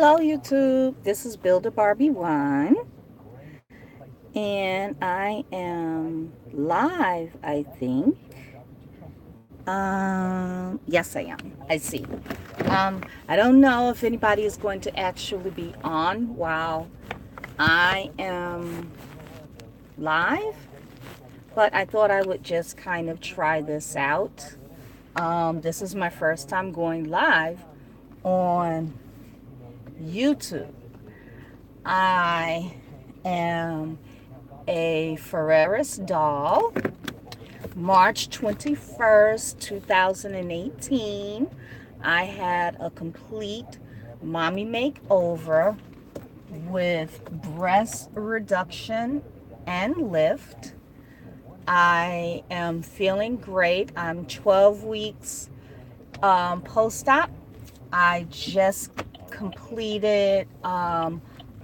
Hello YouTube, this is Builder Barbie 1 and I am live, I think. Yes I am, I see. I don't know if anybody is going to actually be on while I am live, but I thought I would just kind of try this out. This is my first time going live on YouTube. I am a Ferreras doll, March 21st, 2018. I had a complete mommy makeover with breast reduction and lift. I am feeling great. I'm 12 weeks post-op. I just completed a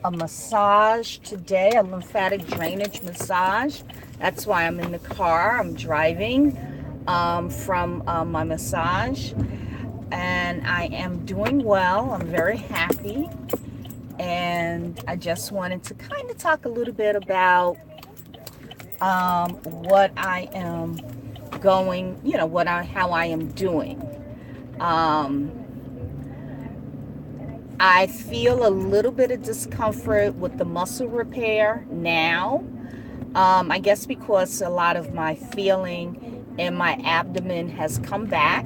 massage today, a lymphatic drainage massage. That's why I'm in the car. I'm driving from my massage, and I am doing well. I'm very happy, and I just wanted to kind of talk a little bit about what I am going, how I am doing. I feel a little bit of discomfort with the muscle repair now. I guess because a lot of my feeling in my abdomen has come back.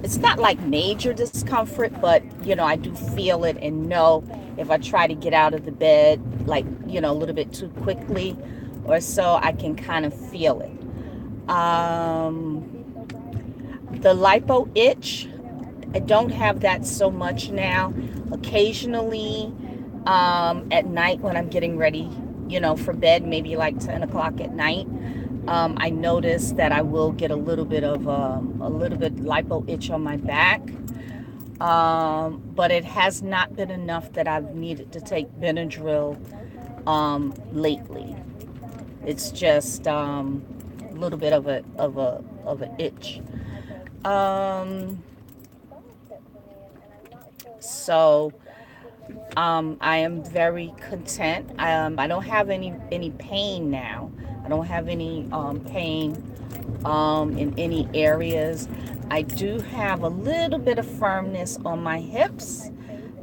It's not like major discomfort, but I do feel it and know if I try to get out of the bed, like, a little bit too quickly or so, I can kind of feel it. The lipo itch, I don't have that so much now. Occasionally, at night when I'm getting ready, for bed, maybe like 10 o'clock at night, I notice that I will get a little bit lipo itch on my back. But it has not been enough that I've needed to take Benadryl lately. It's just a little bit of an itch. So I am very content. I don't have any pain now. I don't have any pain in any areas. I do have a little bit of firmness on my hips.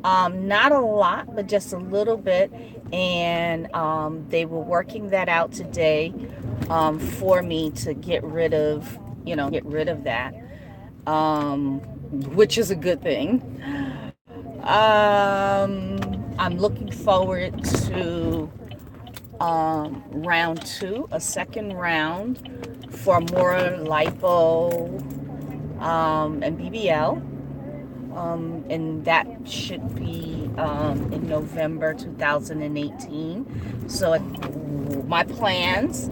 Not a lot, but just a little bit. And they were working that out today for me to get rid of that, which is a good thing. I'm looking forward to round 2, a second round for more lipo and BBL. And that should be in November 2018. So my plans,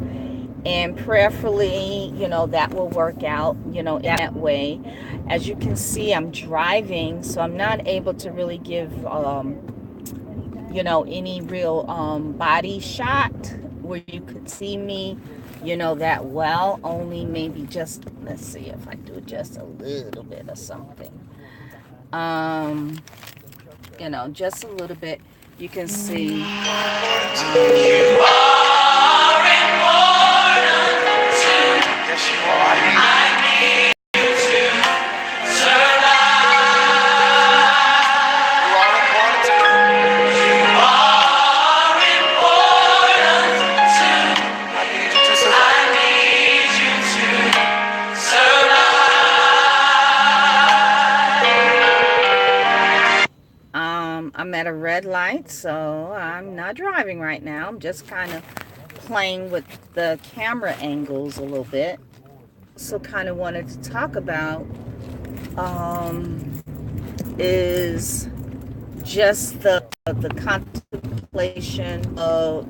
and prayerfully, that will work out, in that way. As you can see, I'm driving, so I'm not able to really give, any real body shot where you could see me, that well. Only maybe just, let's see if I do just a little bit of something. Just a little bit. You can see. You are important to me. Yes, you are. I need you to survive. You are important to me. You are important to me. I need you to survive. I need you to survive. I'm at a red light, so I'm not driving right now. I'm just kind of playing with the camera angles a little bit. So kind of wanted to talk about is just the contemplation of,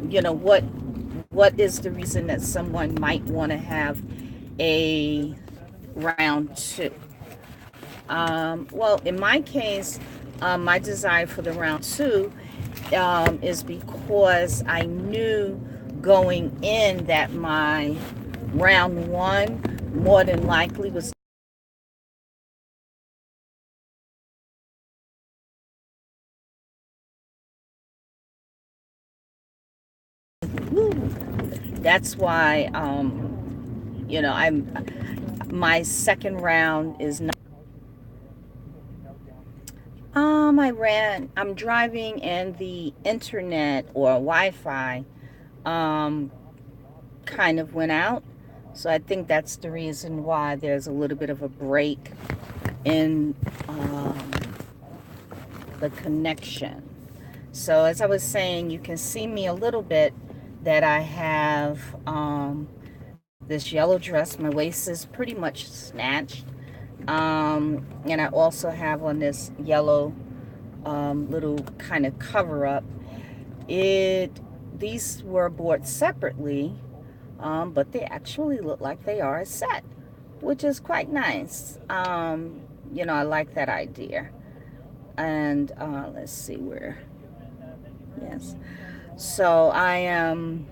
what is the reason that someone might want to have a round 2. Well, in my case, my desire for the round 2 is because I knew going in that my round 1 more than likely was That's why, you know, my second round is not. I'm driving and the internet or Wi-Fi um, kind of went out. So I think that's the reason why there's a little bit of a break in the connection. So as I was saying, you can see me a little bit that I have this yellow dress. My waist is pretty much snatched. And I also have on this yellow little kind of cover up. These were bought separately, but they actually look like they are a set, which is quite nice. You know, I like that idea. And let's see where. Yes. So I am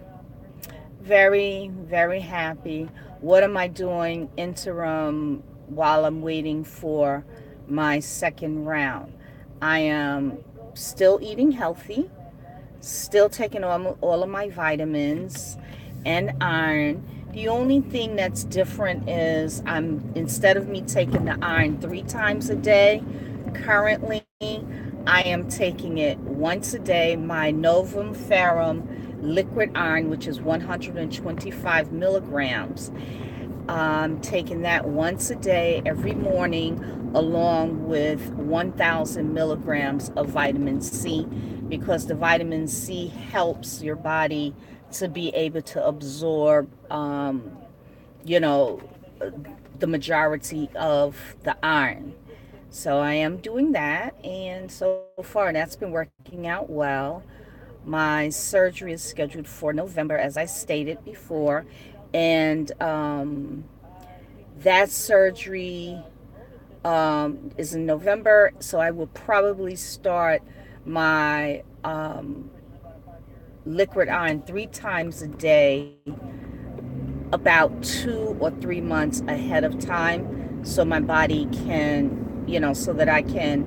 very, very happy. What am I doing interim while I'm waiting for my second round? I am still eating healthy, still taking all of my vitamins and iron. The only thing that's different is instead of me taking the iron 3 times a day, currently I am taking it once a day. My Novum Ferrum liquid iron, which is 125 milligrams. I'm taking that once a day every morning, along with 1,000 milligrams of vitamin C, because the vitamin C helps your body to be able to absorb, you know, the majority of the iron. So I am doing that, and so far that's been working out well. My surgery is scheduled for November, as I stated before, and that surgery is in November, so I will probably start my liquid iron 3 times a day about 2 or 3 months ahead of time, so my body can, you know, so that I can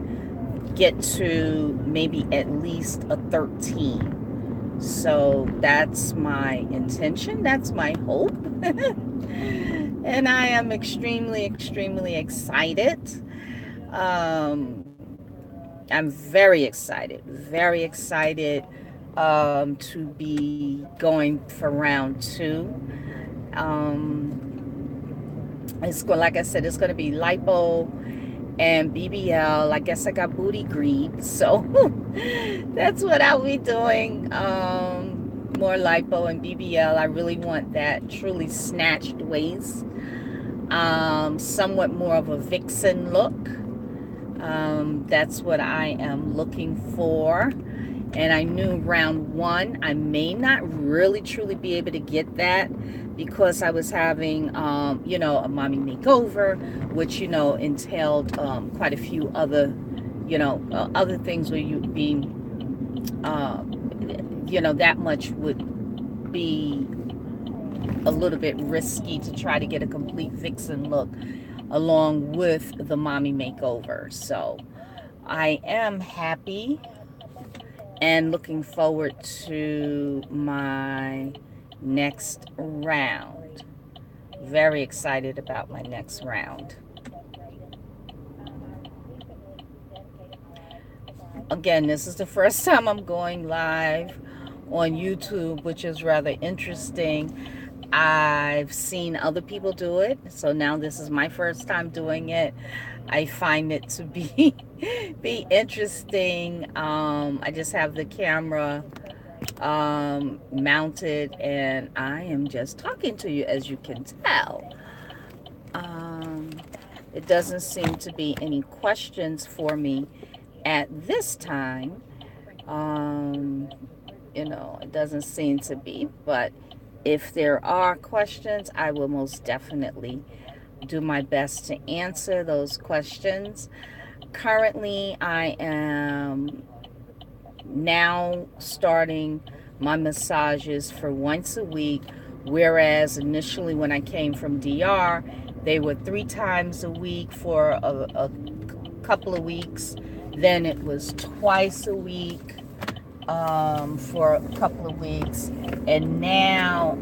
get to maybe at least a 13. So that's my intention, that's my hope. And I am extremely, extremely excited. I'm very excited to be going for round 2. It's going, like I said, it's going to be lipo and BBL. I guess I got booty greed, so that's what I'll be doing. More lipo and BBL. I really want that truly snatched waist. Somewhat more of a vixen look. That's what I am looking for. And I knew round 1 I may not really truly be able to get that, because I was having you know, a mommy makeover, which, you know, entailed quite a few other, you know, other things where you'd be you know, that much would be a little bit risky to try to get a complete vixen look along with the mommy makeover. So I am happy and looking forward to my next round. Very excited about my next round. Again, this is the first time I'm going live on YouTube, which is rather interesting. I've seen other people do it, so now this is my first time doing it. I find it to be interesting. I just have the camera mounted, and I am just talking to you, as you can tell. It doesn't seem to be any questions for me at this time. You know, it doesn't seem to be, but if there are questions, I will most definitely do my best to answer those questions. Currently, I am now starting my massages for once a week, whereas initially when I came from DR, they were 3 times a week for a couple of weeks. Then it was twice a week, for a couple of weeks, and now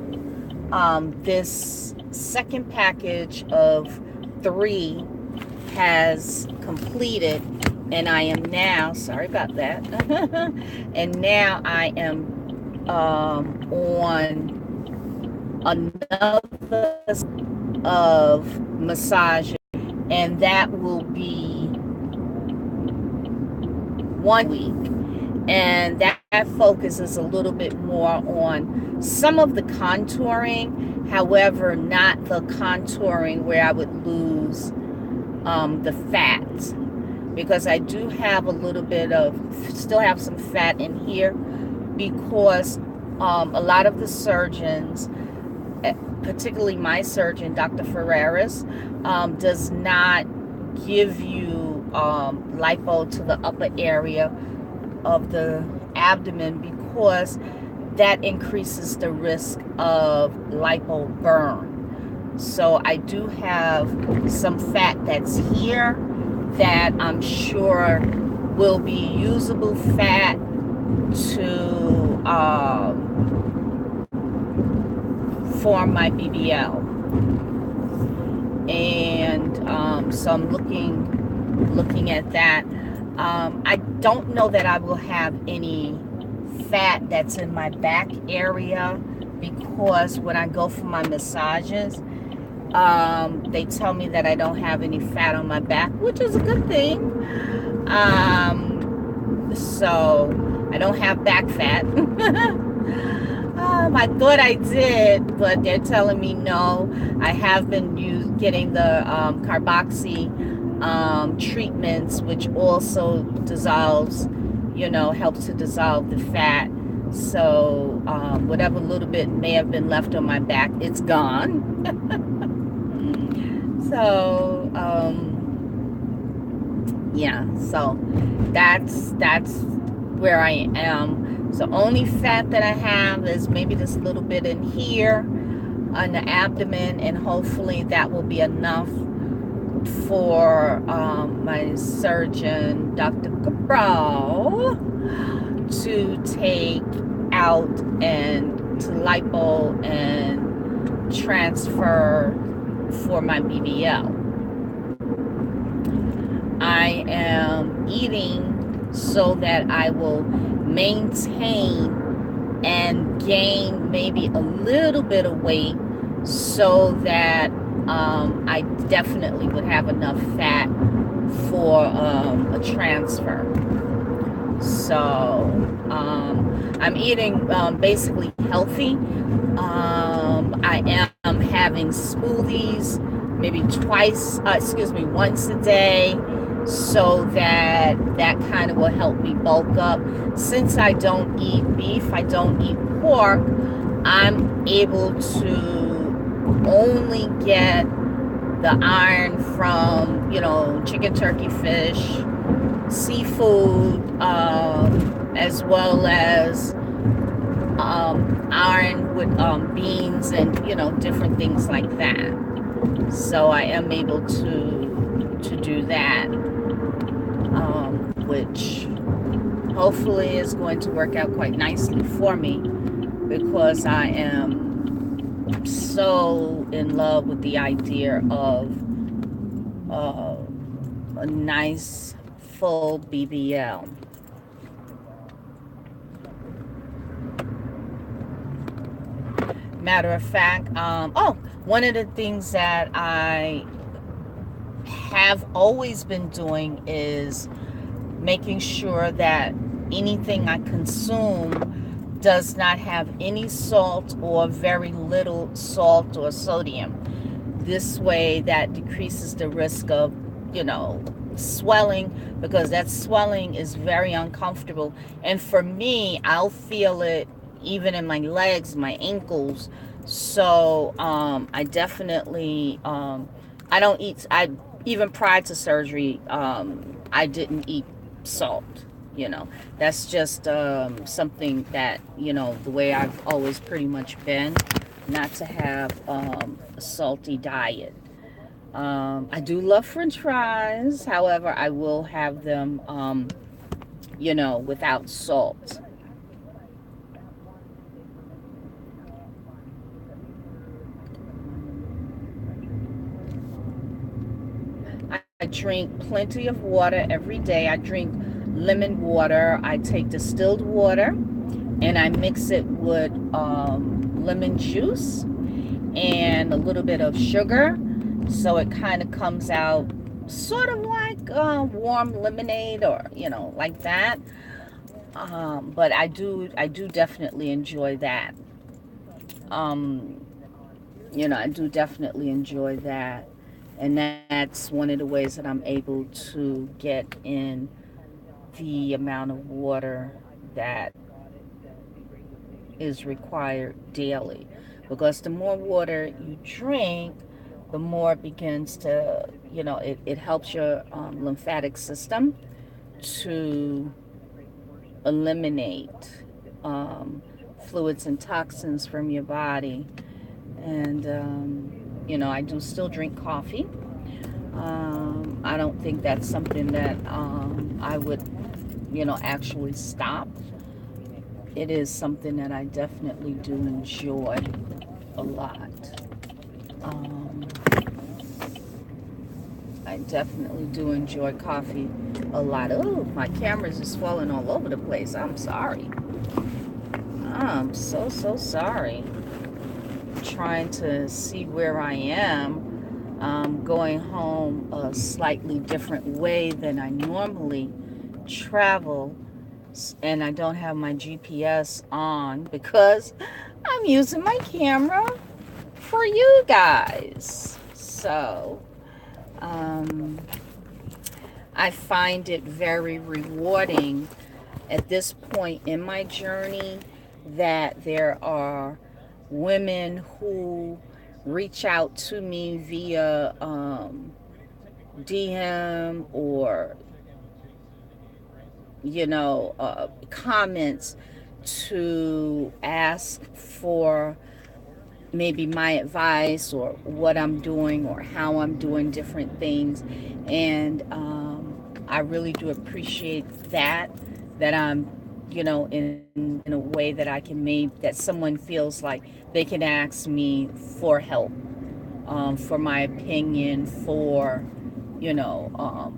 this second package of 3 has completed, and I am now, sorry about that, and now I am on another of massage, and that will be 1 week, and that focuses a little bit more on some of the contouring, however not the contouring where I would lose the fat, because I do have a little bit of, still have some fat in here, because a lot of the surgeons, particularly my surgeon, Dr. Ferreras, does not give you lipo to the upper area of the abdomen, because that increases the risk of lipo burn. So I do have some fat that's here that I'm sure will be usable fat to form my BBL. And so I'm looking at that. I don't know that I will have any fat that's in my back area, because when I go for my massages, they tell me that I don't have any fat on my back, which is a good thing. So I don't have back fat. I thought I did, but they're telling me no. I have been getting the carboxy treatments, which also dissolves, helps to dissolve the fat. So whatever little bit may have been left on my back, it's gone. So yeah, so that's where I am. So only fat that I have is maybe this little bit in here on the abdomen, and hopefully that will be enough for my surgeon, Dr. Cabral, to take out and to lipo and transfer for my BBL. I am eating so that I will maintain and gain maybe a little bit of weight, so that I definitely would have enough fat for a transfer. So I'm eating basically healthy. I am having smoothies maybe once a day, so that kind of will help me bulk up. Since I don't eat beef, I don't eat pork, I'm able to only get the iron from, chicken, turkey, fish, seafood, as well as iron with beans and, different things like that. So I am able to do that, which hopefully is going to work out quite nicely for me, because I am so in love with the idea of a nice full BBL. Matter of fact, one of the things that I have always been doing is making sure that anything I consume does not have any salt or very little salt or sodium. This way that decreases the risk of, swelling, because that swelling is very uncomfortable. And for me, I'll feel it even in my legs, my ankles. So I definitely, I don't eat, even prior to surgery, I didn't eat salt. That's just something that, the way I've always pretty much been, not to have a salty diet. I do love French fries. However, I will have them, without salt. drink plenty of water every day. I drink lemon water. I take distilled water and I mix it with lemon juice and a little bit of sugar, so it kind of comes out sort of like warm lemonade, or like that. But I do definitely enjoy that. I do definitely enjoy that, and that's one of the ways that I'm able to get in the amount of water that is required daily. Because the more water you drink, the more it begins to, it helps your lymphatic system to eliminate fluids and toxins from your body. And, I do still drink coffee. I don't think that's something that I would, actually stop. It is something that I definitely do enjoy a lot. I definitely do enjoy coffee a lot. Oh, my camera's just falling all over the place. I'm sorry. I'm so sorry. Trying to see where I am. Going home a slightly different way than I normally travel, and I don't have my GPS on because I'm using my camera for you guys. So I find it very rewarding at this point in my journey that there are women who reach out to me via DM or comments to ask for maybe my advice or what I'm doing or how I'm doing different things. And I really do appreciate that I'm in a way that I can make that someone feels like they can ask me for help, for my opinion, for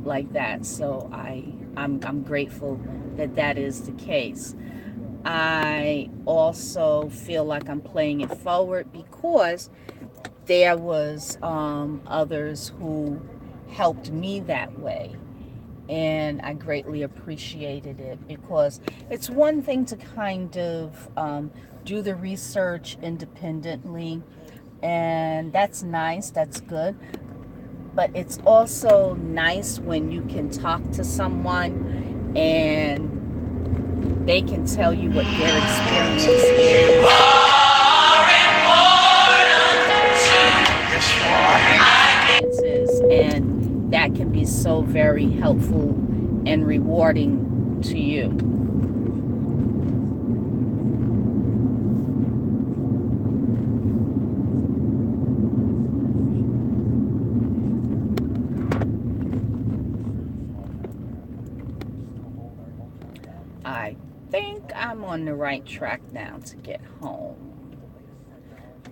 like that. So I'm grateful that is the case. I also feel like I'm playing it forward because there was others who helped me that way, and I greatly appreciated it, because it's one thing to kind of do the research independently, and that's nice, that's good. But it's also nice when you can talk to someone and they can tell you what their experience is, and that can be so very helpful and rewarding to you. I think I'm on the right track now to get home.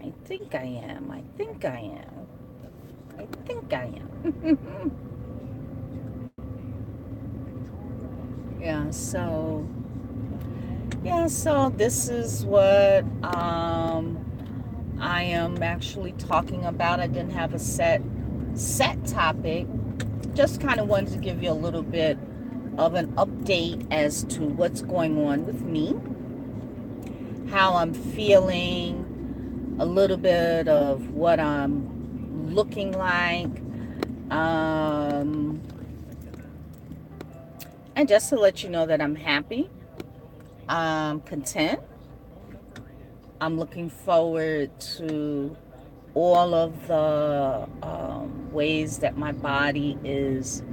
I think I am. So this is what I am actually talking about. I didn't have a set topic. Just kind of wanted to give you a little bit of an update as to what's going on with me, how I'm feeling, a little bit of what I'm looking like, and just to let you know that I'm happy, I'm content. I'm looking forward to all of the ways that my body is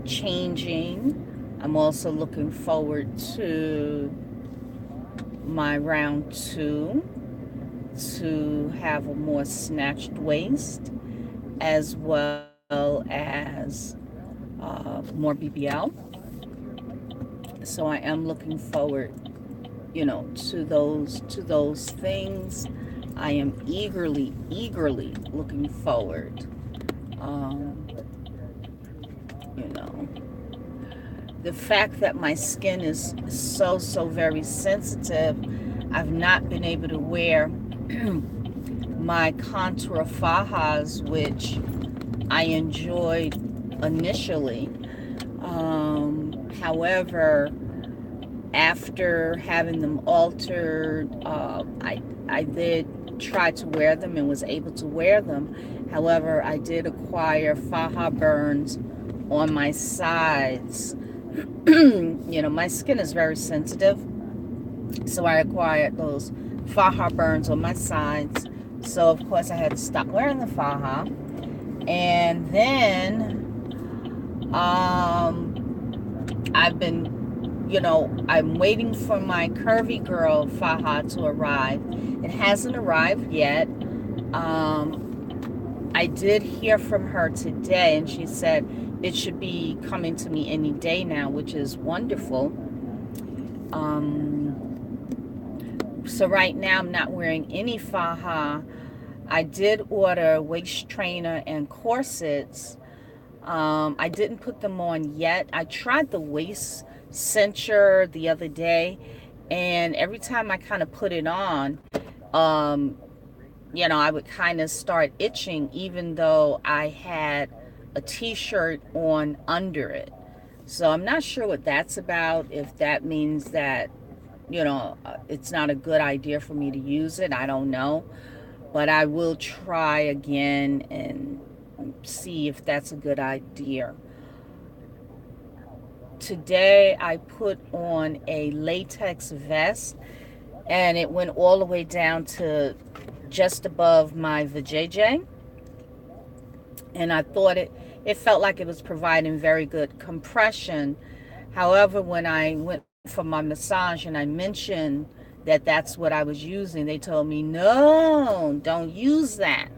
changing. I'm also looking forward to my round 2 to have a more snatched waist, as well as more BBL. So I am looking forward, to those things. I am eagerly looking forward you know. The fact that my skin is so very sensitive, I've not been able to wear my contour fajas, which I enjoyed initially. However, after having them altered, I did try to wear them and was able to wear them. However, I did acquire faja burns on my sides. You know, my skin is very sensitive, so I acquired those faja burns on my sides. So of course I had to stop wearing the faja. And then I've been, you know, I'm waiting for my curvy girl faja to arrive. It hasn't arrived yet. I did hear from her today, and she said it should be coming to me any day now, which is wonderful. So right now I'm not wearing any faja. I did order waist trainer and corsets. I didn't put them on yet. I tried the waist cincher the other day, and every time I kind of put it on, you know, I would kind of start itching, even though I had a t-shirt on under it. So I'm not sure what that's about, if that means that, you know, it's not a good idea for me to use it. I don't know. But I will try again and see if that's a good idea. Today I put on a latex vest, and it went all the way down to just above my vajayjay. And I thought it felt like it was providing very good compression. However, when I went for my massage and I mentioned that that's what I was using, they told me, no, don't use that.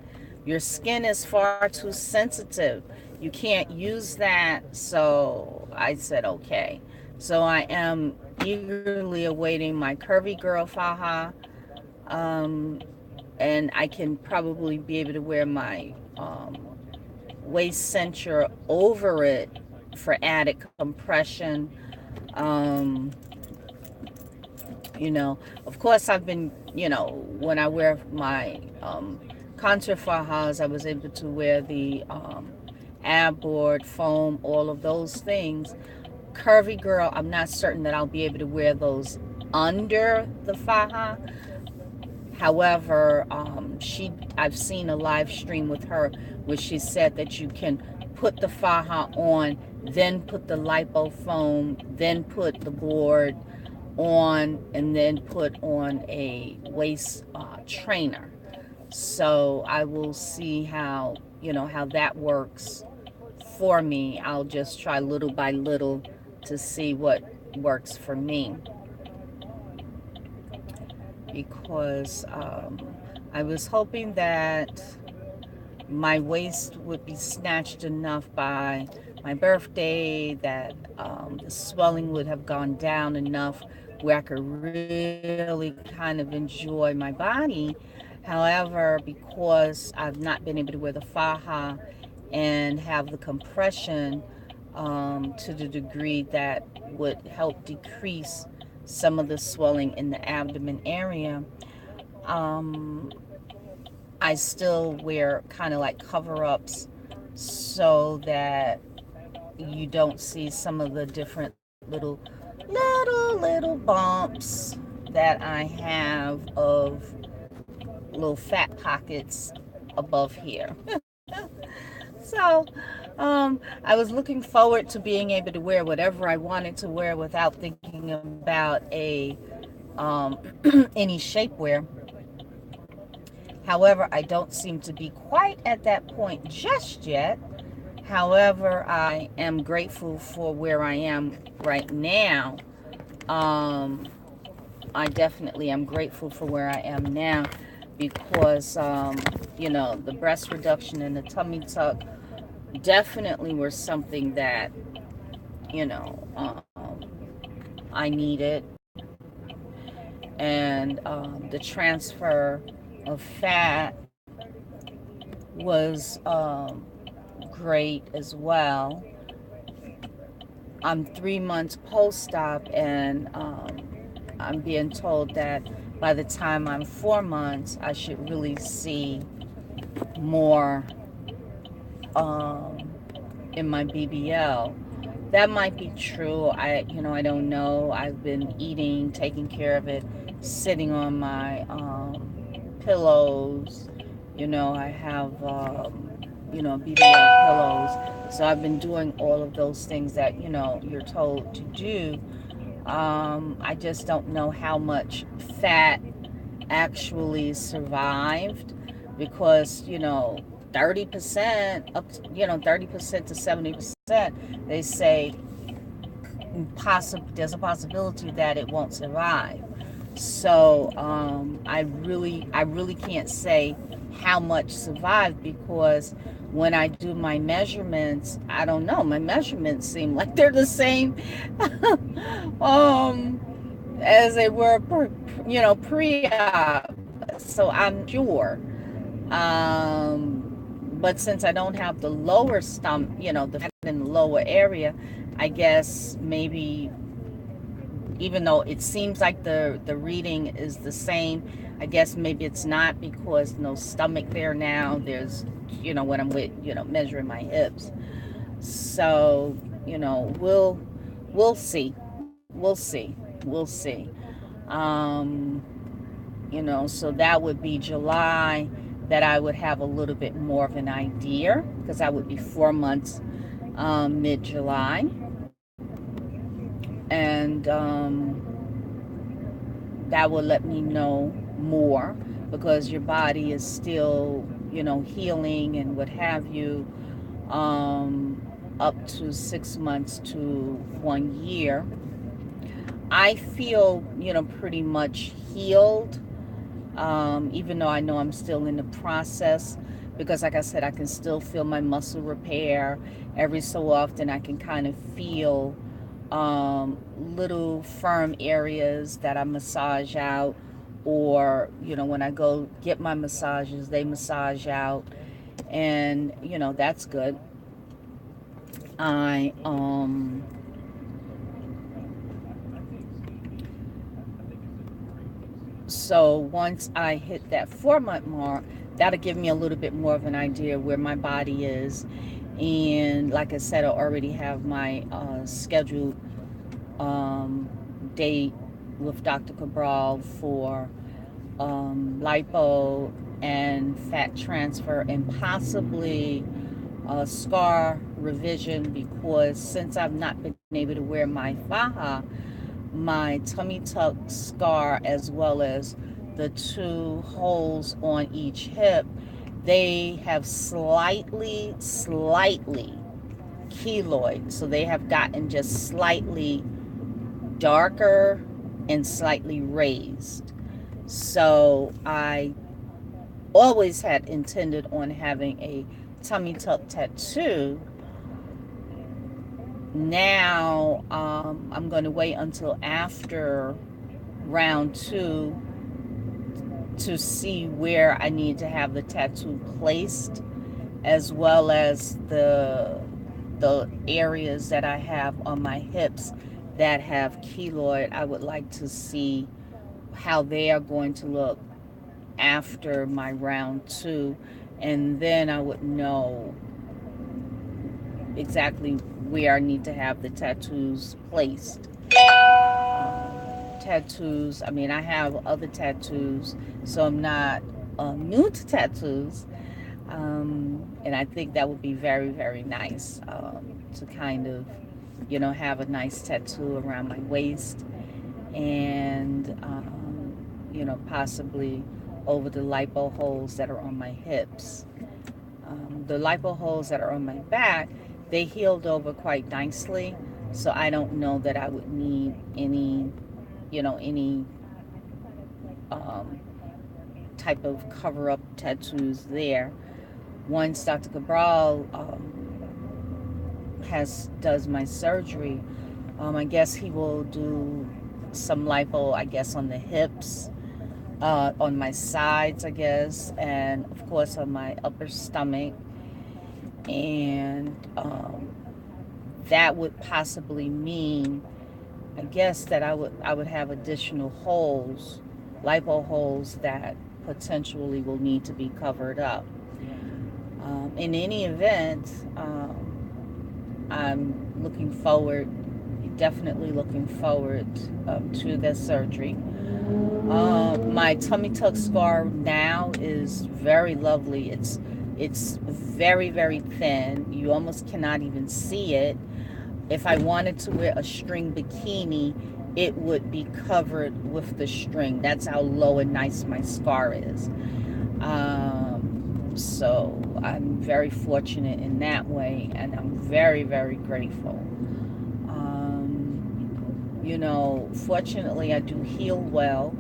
Your skin is far too sensitive. You can't use that. So I said, okay. So I am eagerly awaiting my curvy girl faja. And I can probably be able to wear my waist cincher over it for added compression. You know, of course I've been, you know, when I wear my contour fajas, I was able to wear the ab board, foam, all of those things. Curvy girl, I'm not certain that I'll be able to wear those under the faja. However, I've seen a live stream with her where she said that you can put the faja on, then put the lipo foam, then put the board on, and then put on a waist trainer. So I will see how, you know, how that works for me. I'll just try little by little to see what works for me, because I was hoping that my waist would be snatched enough by my birthday, that the swelling would have gone down enough where I could really kind of enjoy my body. However, because I've not been able to wear the faja and have the compression to the degree that would help decrease some of the swelling in the abdomen area, I still wear kind of like cover-ups so that you don't see some of the different little bumps that I have of little fat pockets above here. So I was looking forward to being able to wear whatever I wanted to wear without thinking about a any shapewear. However, I don't seem to be quite at that point just yet. However, I am grateful for where I am right now. I definitely am grateful for where I am now, because, you know, the breast reduction and the tummy tuck definitely were something that, you know, I needed. And the transfer of fat was great as well. I'm 3 months post-op, and I'm being told that by the time I'm 4 months, I should really see more in my BBL. That might be true. I don't know. I've been eating, taking care of it, sitting on my pillows. I have BBL pillows. So I've been doing all of those things that you're told to do. I just don't know how much fat actually survived, because 30% up to, 30% to 70%, they say there's a possibility that it won't survive. So I really can't say how much survived, because when I do my measurements, I don't know, my measurements seem like they're the same as they were pre-op. So I'm sure. But since I don't have the lower stomach, the fat in the lower area, I guess maybe, even though it seems like the reading is the same, I guess maybe it's not, because no stomach there now. There's, when I'm with, measuring my hips. So, we'll see. We'll see. Um, so that would be July that I would have a little bit more of an idea, because I would be 4 months mid-July. And that will let me know more, because your body is still, healing and what have you, up to 6 months to 1 year. I feel, pretty much healed, even though I know I'm still in the process, because like I said, I can still feel my muscle repair. Every so often I can kind of feel little firm areas that I massage out, or when I go get my massages, they massage out, and that's good. I So once I hit that 4 month mark, that'll give me a little bit more of an idea where my body is. And like I said, I already have my scheduled date with Dr. Cabral for lipo and fat transfer, and possibly scar revision, because since I've not been able to wear my faja, my tummy tuck scar, as well as the 2 holes on each hip, they have slightly keloid. So they have gotten just slightly darker and slightly raised. So I always had intended on having a tummy tuck tattoo. Now I'm going to wait until after round 2 to see where I need to have the tattoo placed, as well as the areas that I have on my hips that have keloid. I would like to see how they are going to look after my round 2, and then I would know exactly where I need to have the tattoos placed. Tattoos, I mean, I have other tattoos, so I'm not new to tattoos. And I think that would be very, very nice, to kind of, have a nice tattoo around my waist, and, possibly over the lipo holes that are on my hips. The lipo holes that are on my back, they healed over quite nicely, so I don't know that I would need any um, type of cover-up tattoos there. Once Dr. Cabral does my surgery, I guess he will do some lipo, I guess, on the hips, on my sides, I guess, and of course on my upper stomach, and that would possibly mean, I guess, that I would have additional holes, lipo holes, that potentially will need to be covered up. In any event, I'm looking forward, definitely looking forward to this surgery. My tummy tuck scar now is very lovely. It's very, very thin. You almost cannot even see it. If I wanted to wear a string bikini, it would be covered with the string. That's how low and nice my scar is. So I'm very fortunate in that way, and I'm very, very grateful. You know, fortunately, I do heal well.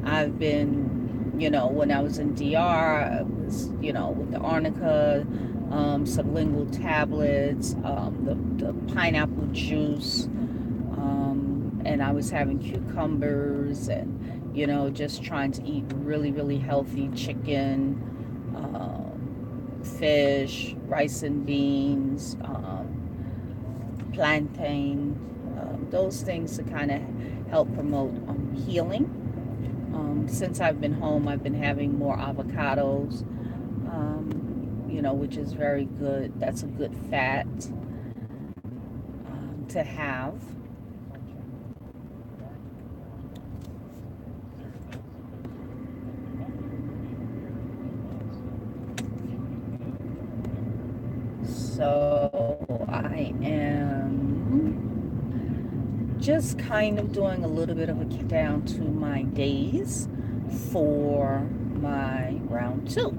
I've been, when I was in DR, I was, with the arnica, sublingual tablets, the pineapple juice, and I was having cucumbers, and, just trying to eat really, really healthy chicken, fish, rice and beans, plantain, those things to kind of help promote healing. Since I've been home, I've been having more avocados, which is very good. That's a good fat to have. So I am just kind of doing a little bit of a countdown to my days for my round 2.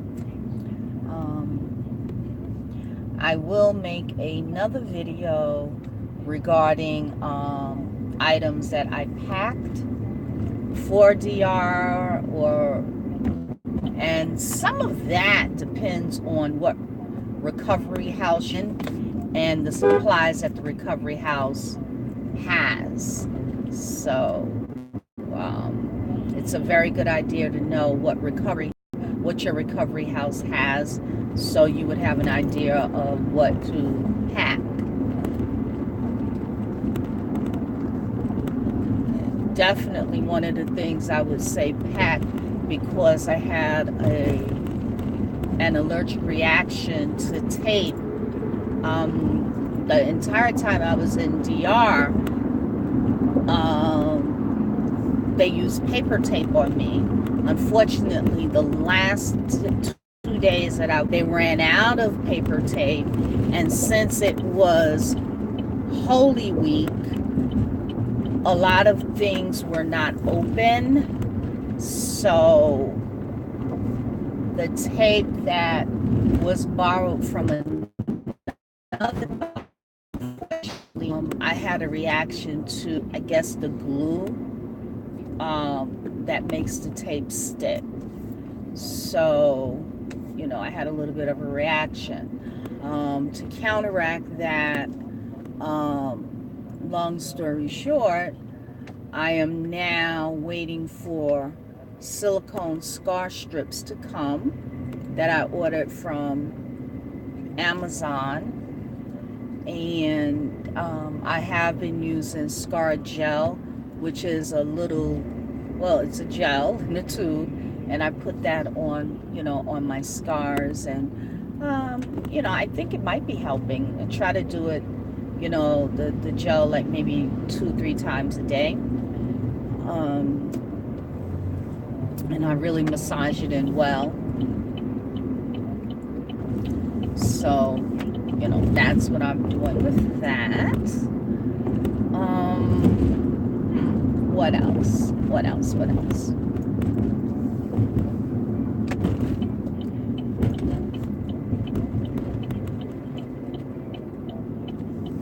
I will make another video regarding items that I packed for DR, and some of that depends on what recovery house and the supplies that the recovery house has. So it's a very good idea to know what your recovery house has, so you would have an idea of what to pack. Definitely one of the things I would say pack, because I had an allergic reaction to tape. The entire time I was in DR, they used paper tape on me. Unfortunately, the last 2 days that they ran out of paper tape, and since it was Holy Week, a lot of things were not open, so the tape that was borrowed from another, I had a reaction to, I guess, the glue that makes the tape stick. So, I had a little bit of a reaction. To counteract that, long story short, I am now waiting for silicone scar strips to come that I ordered from Amazon, and I have been using scar gel, which is it's a gel in a tube, and I put that on on my scars, and I think it might be helping. I try to do it, the gel, like maybe 2-3 times a day, and I really massage it in well. So, that's what I'm doing with that. What else?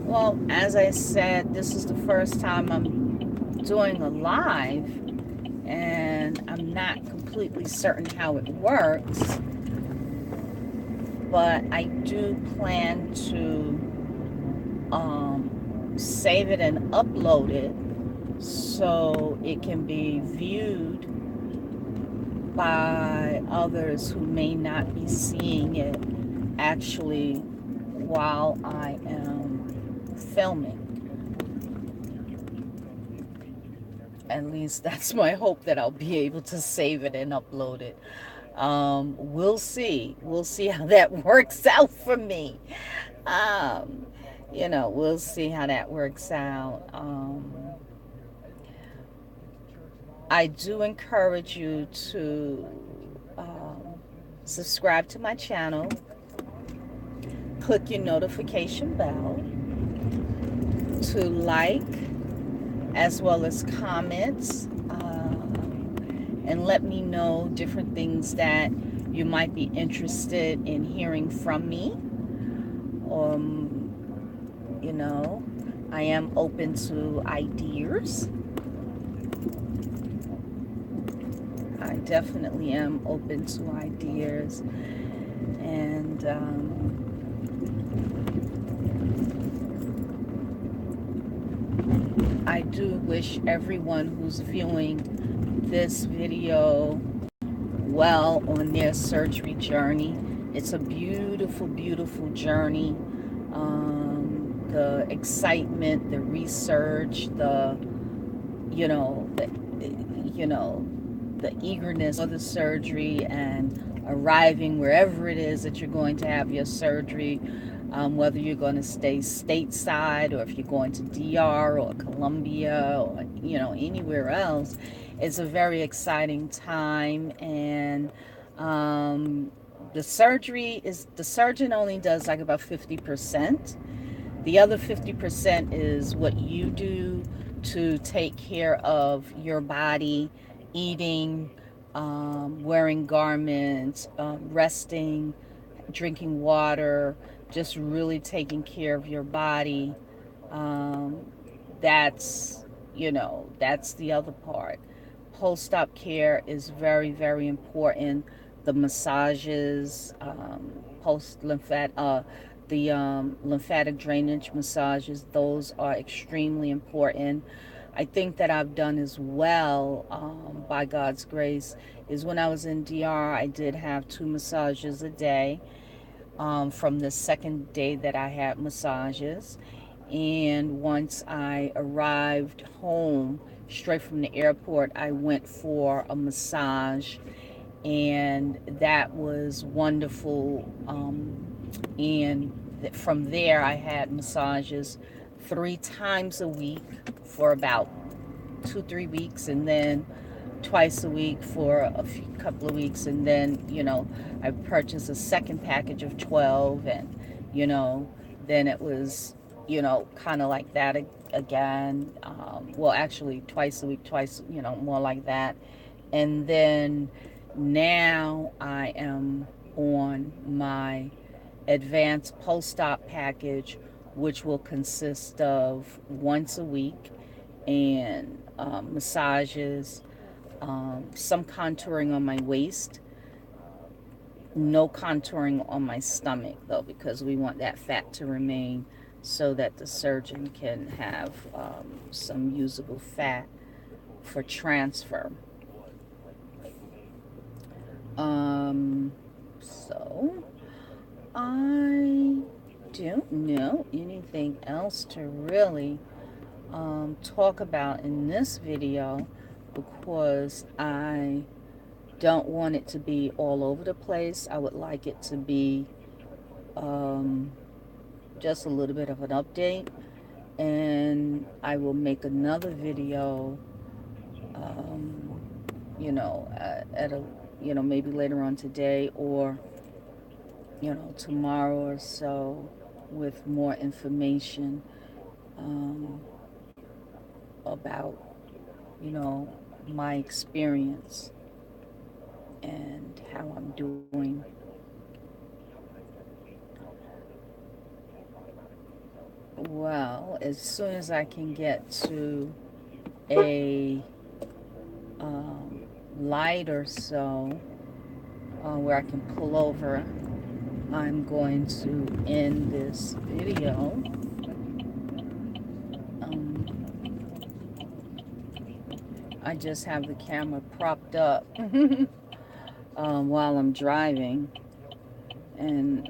Well, as I said, this is the first time I'm doing a live, and I'm not completely certain how it works, but I do plan to save it and upload it so it can be viewed by others who may not be seeing it actually while I am filming. At least that's my hope, that I'll be able to save it and upload it. We'll see. We'll see how that works out for me. We'll see how that works out. I do encourage you to subscribe to my channel, click your notification bell, to like, as well as comments, and let me know different things that you might be interested in hearing from me. I am open to ideas. I definitely am open to ideas. And I do wish everyone who's viewing this video well on their surgery journey. It's a beautiful, beautiful journey. The excitement, the research, the eagerness for the surgery and arriving wherever it is that you're going to have your surgery, whether you're going to stay stateside or if you're going to DR or Colombia or anywhere else. It's a very exciting time. And the surgeon only does like about 50%. The other 50% is what you do to take care of your body, eating, wearing garments, resting, drinking water, just really taking care of your body. That's the other part. Post-op care is very, very important. The massages, lymphatic drainage massages, those are extremely important. I think that I've done as well, by God's grace, is when I was in DR, I did have 2 massages a day, from the second day that I had massages. And once I arrived home, straight from the airport, I went for a massage, and that was wonderful. And from there, I had massages 3 times a week for about 2-3 weeks, and then twice a week for a couple of weeks, and then I purchased a second package of 12, and then it was kind of like that again. Well, actually twice a week, more like that. And then now I am on my advanced post-op package, which will consist of once a week and massages, some contouring on my waist, no contouring on my stomach though, because we want that fat to remain so that the surgeon can have some usable fat for transfer. So I don't know anything else to really talk about in this video, because I don't want it to be all over the place. I would like it to be just a little bit of an update, and I will make another video at a maybe later on today, or tomorrow or so, with more information about my experience and how I'm doing. Well, as soon as I can get to a light or so, where I can pull over, I'm going to end this video. I just have the camera propped up while I'm driving, and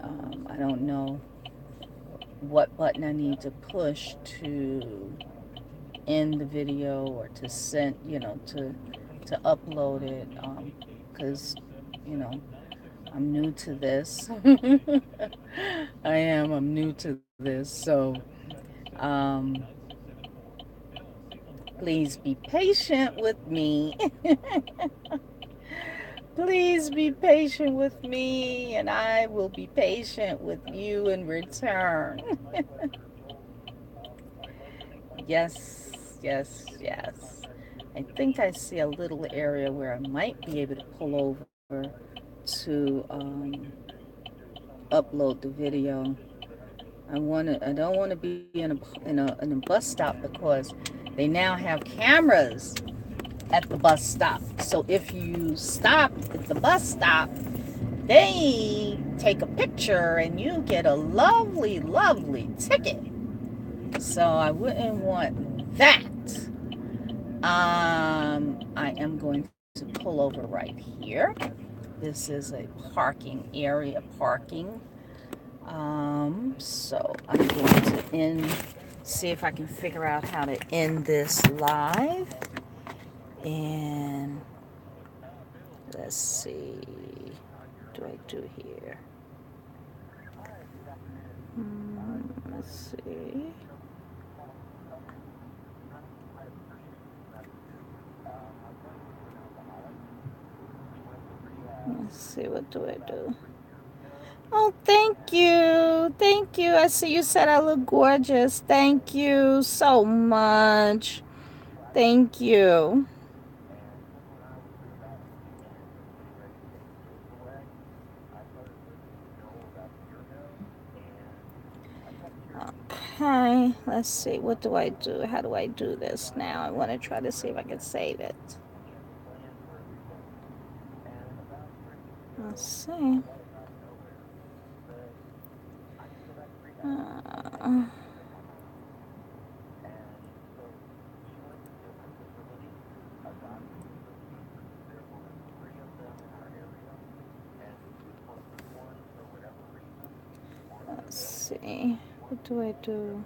I don't know what button I need to push to end the video or to send, to upload it. Because, you know, I'm new to this. I'm new to this. So, um, please be patient with me. Please be patient with me, and I will be patient with you in return. Yes, yes, yes. I think I see a little area where I might be able to pull over to upload the video. I don't want to be in a bus stop because they now have cameras at the bus stop. So if you stop at the bus stop, they take a picture and you get a lovely, lovely ticket. So I wouldn't want that. I am going to pull over right here. This is a parking area, parking. So I'm going to see if I can figure out how to end this live. And let's see, what do I do here? Let's see. Let's see, what do I do? Oh, thank you. Thank you. I see you said I look gorgeous. Thank you so much. Thank you. Okay, let's see. What do I do? How do I do this now? I want to try to see if I can save it. Let's see. Uh, let's see. What do I do?